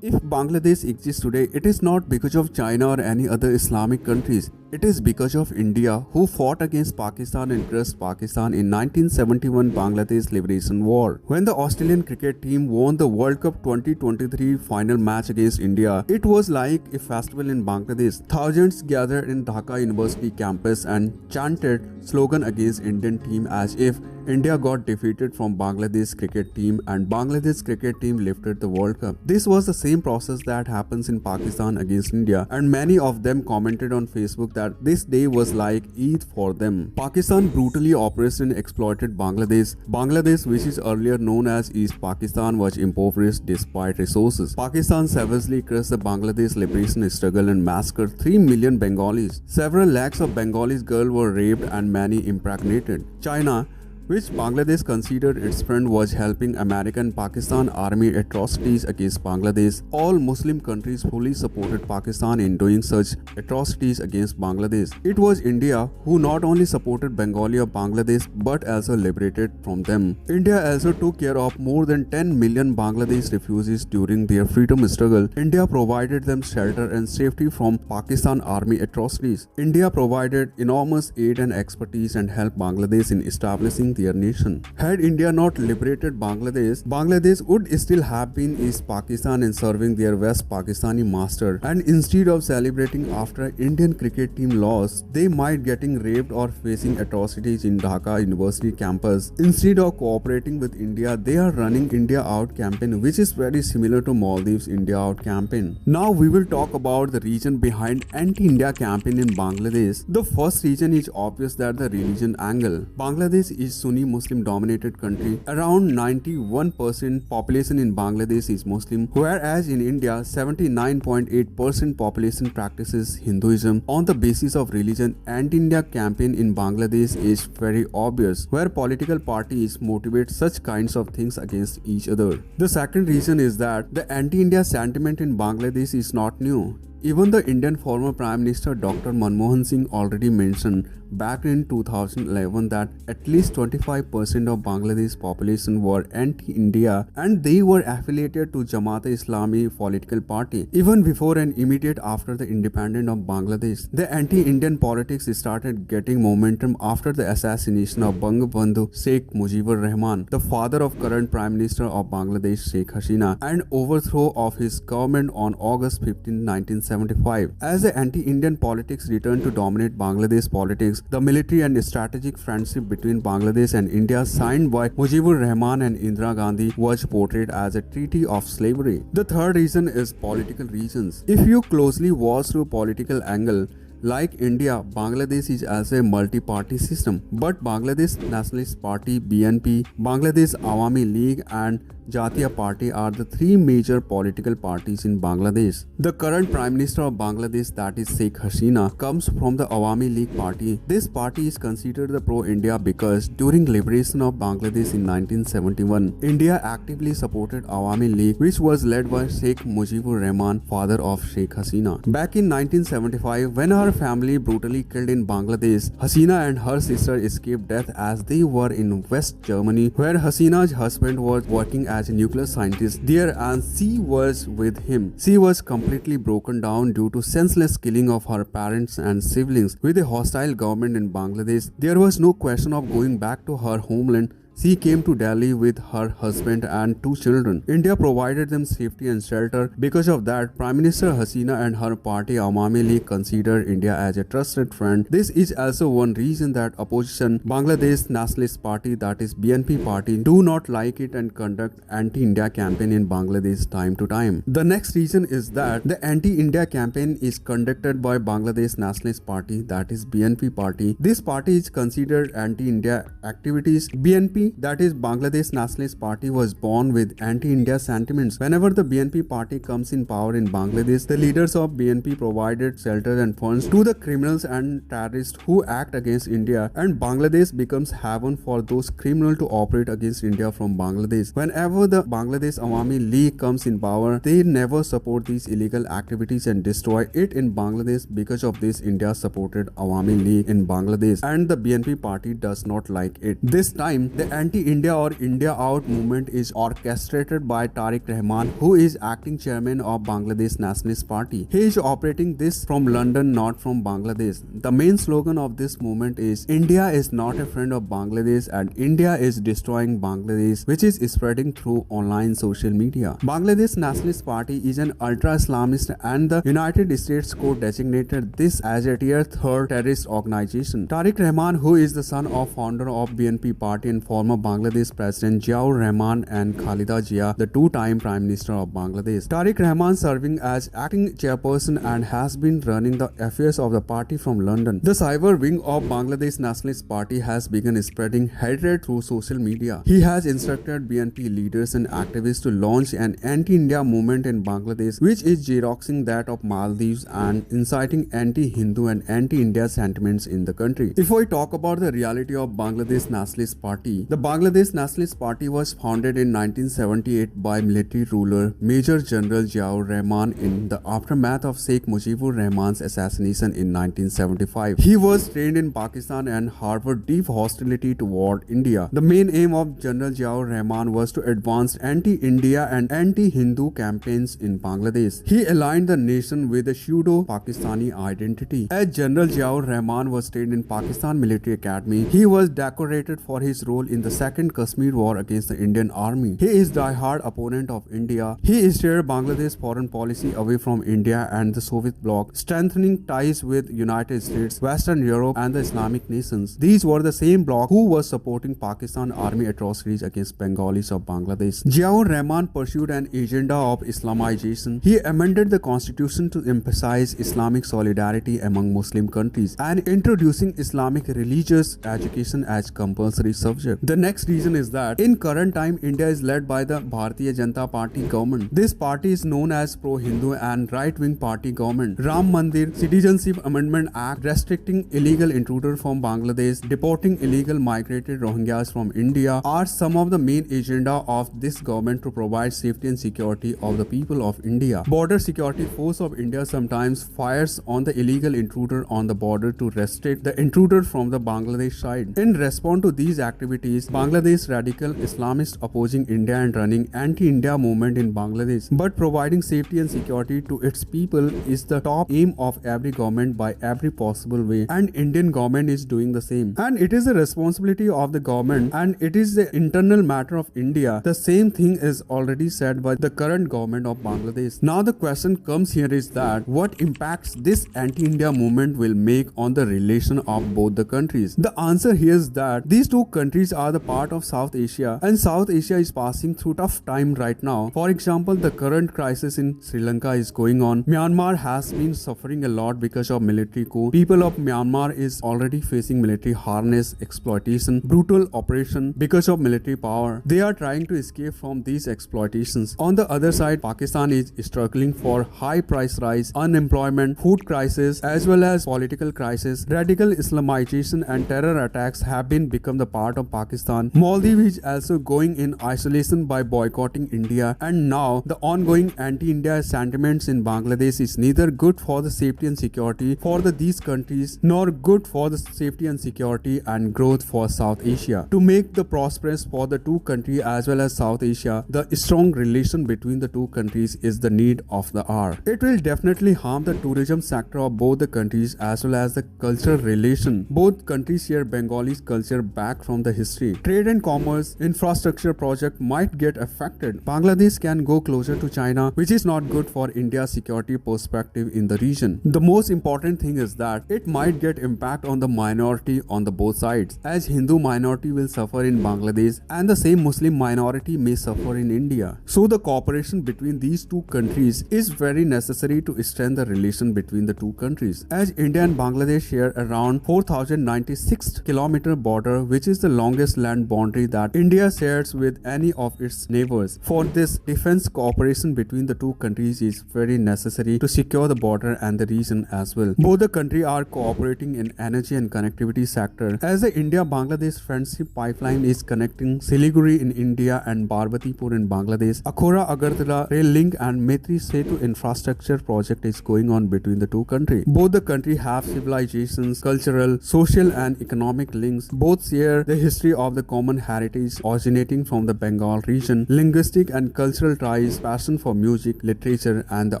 If Bangladesh exists today, it is not because of China or any other Islamic countries. It is because of India, who fought against Pakistan and crushed Pakistan in 1971 Bangladesh Liberation War. When the Australian cricket team won the World Cup 2023 final match against India, it was like a festival in Bangladesh. Thousands gathered in Dhaka University campus and chanted slogan against Indian team as if India got defeated from Bangladesh cricket team and Bangladesh cricket team lifted the World Cup. This was the same process that happens in Pakistan against India, and many of them commented on Facebook that this day was like Eid for them. Pakistan brutally oppressed and exploited Bangladesh. Bangladesh, which is earlier known as East Pakistan, was impoverished despite resources. Pakistan savagely crushed the Bangladesh liberation struggle and massacred 3 million Bengalis. Several lakhs of Bengalis girls were raped and many impregnated. China, which Bangladesh considered its friend, was helping American Pakistan army atrocities against Bangladesh. All Muslim countries fully supported Pakistan in doing such atrocities against Bangladesh. It was India who not only supported Bengali of Bangladesh but also liberated from them. India also took care of more than 10 million Bangladesh refugees during their freedom struggle. India provided them shelter and safety from Pakistan army atrocities. India provided enormous aid and expertise and helped Bangladesh in establishing their nation. Had India not liberated Bangladesh, Bangladesh would still have been East Pakistan and serving their West Pakistani master. And instead of celebrating after Indian cricket team lost, they might getting raped or facing atrocities in Dhaka University campus. Instead of cooperating with India, they are running India Out campaign, which is very similar to Maldives India Out campaign. Now we will talk about the reason behind anti-India campaign in Bangladesh. The first reason is obvious, that the religion angle. Bangladesh is Sunni Muslim dominated country. Around 91% population in Bangladesh is Muslim, whereas in India 79.8% population practices Hinduism. On the basis of religion, anti-India campaign in Bangladesh is very obvious, where political parties motivate such kinds of things against each other. The second reason is that the anti-India sentiment in Bangladesh is not new. Even the Indian former Prime Minister Dr. Manmohan Singh already mentioned back in 2011 that at least 25% of Bangladesh population were anti-India and they were affiliated to Jamaat-e-Islami political party. Even before and immediate after the independence of Bangladesh, the anti-Indian politics started getting momentum after the assassination of Bangabandhu Sheikh Mujibur Rahman, the father of current Prime Minister of Bangladesh Sheikh Hasina, and overthrow of his government on August 15, 1975. As the anti-Indian politics returned to dominate Bangladesh politics, the military and strategic friendship between Bangladesh and India signed by Mujibur Rahman and Indira Gandhi was portrayed as a treaty of slavery. The third reason is political reasons. If you closely watch through political angle, like India, Bangladesh is as a multi-party system, but Bangladesh Nationalist Party BNP, Bangladesh Awami League and Jatiya Party are the three major political parties in Bangladesh. The current Prime Minister of Bangladesh, that is Sheikh Hasina, comes from the Awami League party. This party is considered the pro-India because during liberation of Bangladesh in 1971, India actively supported Awami League, which was led by Sheikh Mujibur Rahman, father of Sheikh Hasina. Back in 1975, when her family brutally killed in Bangladesh, Hasina and her sister escaped death as they were in West Germany, where Hasina's husband was working as a nuclear scientist there and she was with him. She was completely broken down due to senseless killing of her parents and siblings. With a hostile government in Bangladesh, there was no question of going back to her homeland. She came to Delhi with her husband and 2 children. India provided them safety and shelter. Because of that, Prime Minister Hasina and her party Awami League considered India as a trusted friend. This is also one reason that opposition Bangladesh Nationalist Party, that is BNP party, do not like it and conduct anti-India campaign in Bangladesh time to time. The next reason is that the anti-India campaign is conducted by Bangladesh Nationalist Party, that is BNP party. This party is considered anti-India activities. BNP, that is Bangladesh Nationalist Party, was born with anti-India sentiments. Whenever the BNP party comes in power in Bangladesh, the leaders of BNP provided shelter and funds to the criminals and terrorists who act against India, and Bangladesh becomes heaven for those criminals to operate against India from Bangladesh. Whenever the Bangladesh Awami League comes in power, they never support these illegal activities and destroy it in Bangladesh. Because of this, India supported Awami League in Bangladesh and the BNP party does not like it. This time, the anti-India or India Out movement is orchestrated by Tariq Rahman, who is acting chairman of Bangladesh Nationalist Party. He is operating this from London, not from Bangladesh. The main slogan of this movement is India is not a friend of Bangladesh and India is destroying Bangladesh, which is spreading through online social media. Bangladesh Nationalist Party is an ultra-Islamist and the United States Court designated this as a tier 3 terrorist organization. Tariq Rahman, who is the son of founder of BNP party and former Bangladesh President Ziaur Rahman and Khalida Zia, the two-time Prime Minister of Bangladesh. Tariq Rahman serving as acting chairperson and has been running the affairs of the party from London. The cyber wing of Bangladesh Nationalist Party has begun spreading hatred through social media. He has instructed BNP leaders and activists to launch an anti-India movement in Bangladesh, which is xeroxing that of Maldives and inciting anti-Hindu and anti-India sentiments in the country. If I talk about the reality of Bangladesh Nationalist Party, the Bangladesh Nationalist Party was founded in 1978 by military ruler Major General Ziaur Rahman in the aftermath of Sheikh Mujibur Rahman's assassination in 1975. He was trained in Pakistan and harbored deep hostility toward India. The main aim of General Ziaur Rahman was to advance anti-India and anti-Hindu campaigns in Bangladesh. He aligned the nation with a pseudo-Pakistani identity. As General Ziaur Rahman was trained in Pakistan Military Academy, he was decorated for his role in the Second Kashmir War against the Indian Army. He is die-hard opponent of India. He steered Bangladesh foreign policy away from India and the Soviet bloc, strengthening ties with United States, Western Europe and the Islamic nations. These were the same bloc who was supporting Pakistan army atrocities against Bengalis of Bangladesh. Ziaur Rahman pursued an agenda of Islamization. He amended the constitution to emphasize Islamic solidarity among Muslim countries and introducing Islamic religious education as compulsory subject. The next reason is that in current time India is led by the Bharatiya Janata Party government. This party is known as pro-Hindu and right-wing party government. Ram Mandir, Citizenship Amendment Act restricting illegal intruder from Bangladesh, deporting illegal migrated Rohingyas from India are some of the main agenda of this government to provide safety and security of the people of India. Border Security Force of India sometimes fires on the illegal intruder on the border to restrict the intruder from the Bangladesh side. In response to these activities, Bangladesh radical Islamists opposing India and running anti-India movement in Bangladesh. But providing safety and security to its people is the top aim of every government by every possible way, and Indian government is doing the same. And it is the responsibility of the government and it is the internal matter of India. The same thing is already said by the current government of Bangladesh. Now the question comes here is that what impacts this anti-India movement will make on the relation of both the countries. The answer here is that these two countries are the part of South Asia and South Asia is passing through tough time right now. For example, the current crisis in Sri Lanka is going on. Myanmar has been suffering a lot because of military coup. People of Myanmar is already facing military harness, exploitation, brutal operation because of military power. They are trying to escape from these exploitations. On the other side, Pakistan is struggling for high price rise, unemployment, food crisis as well as political crisis. Radical Islamization and terror attacks have become the part of Pakistan. Maldives is also going in isolation by boycotting India, and now the ongoing anti-India sentiments in Bangladesh is neither good for the safety and security for these countries nor good for the safety and security and growth for South Asia. To make the prosperous for the two countries as well as South Asia, the strong relation between the two countries is the need of the hour. It will definitely harm the tourism sector of both the countries as well as the cultural relation. Both countries share Bengalis culture back from the history. Trade and commerce, infrastructure project might get affected. Bangladesh can go closer to China, which is not good for India's security perspective in the region. The most important thing is that it might get impact on the minority on the both sides, as Hindu minority will suffer in Bangladesh and the same Muslim minority may suffer in India. So the cooperation between these two countries is very necessary to strengthen the relation between the two countries, as India and Bangladesh share around 4,096 kilometer border, which is the longest land boundary that India shares with any of its neighbors. For this, defense cooperation between the two countries is very necessary to secure the border and the region as well. Both the countries are cooperating in energy and connectivity sector, as the India-Bangladesh friendship pipeline is connecting Siliguri in India and Parbatipur in Bangladesh. Akhora-Agartala rail link and Maitri Setu infrastructure project is going on between the two countries. Both the countries have civilizations, cultural, social and economic links. Both share the history of have the common heritage originating from the Bengal region, linguistic and cultural ties, passion for music, literature and the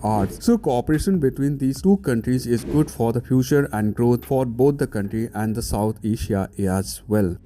arts. So cooperation between these two countries is good for the future and growth for both the country and the South Asia as well.